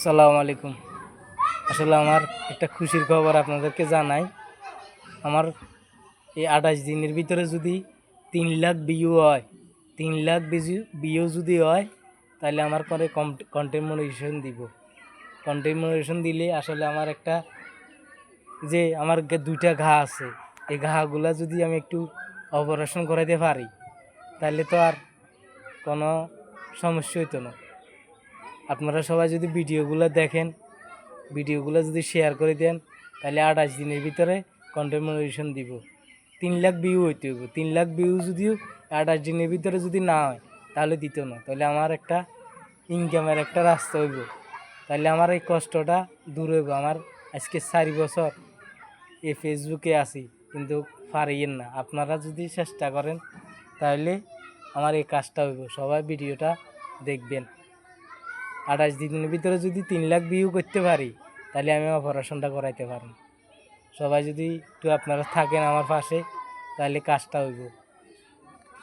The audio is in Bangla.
আসসালামু আলাইকুম। আসলে আমার একটা খুশির খবর আপনাদেরকে জানাই। আমার এই ২৮ দিনের ভিতরে যদি ৩ লাখ ভিউ হয়, ৩ লাখ ভিউ যদি হয়, তাহলে আমার পরে কন্টেন্ট মনিটাইজেশন দিব। কন্টেন্ট মনিটাইজেশন দিলে আসলে আমার একটা যে আমার ২টা ঘা আছে, এই ঘাগুলা যদি আমি একটু অপারেশন করাইতে পারি, তাহলে তো আর কোনো সমস্যা হইতো না। আপনারা সবাই যদি ভিডিওগুলো দেখেন, ভিডিওগুলো যদি শেয়ার করে দেন, তাহলে ২৮ দিনের ভিতরে কন্টেন্ট মনিটাইজেশন দিব। ৩ লাখ ভিউ হইতে হইব। ৩ লাখ ভিউ যদিও ২৮ দিনের ভিতরে যদি না হয়, তাহলে দিত না। তাহলে আমার একটা ইনকামের একটা রাস্তা হইব। তাহলে আমার এই কষ্টটা দূর হইব। আমার আজকে ৪ বছর এই ফেসবুকে আছি, কিন্তু পারিয়েন না। আপনারা যদি চেষ্টা করেন, তাহলে আমার এই কাজটা হইব। সবাই ভিডিওটা দেখবেন। ২৮ দিনের ভিতরে যদি ৩ লাখ ভিউ করতে পারি, তাহলে আমি অপারেশনটা করাইতে পারব। সবাই যদি একটু আপনারা থাকেন আমার পাশে, তাহলে কাজটা হইব।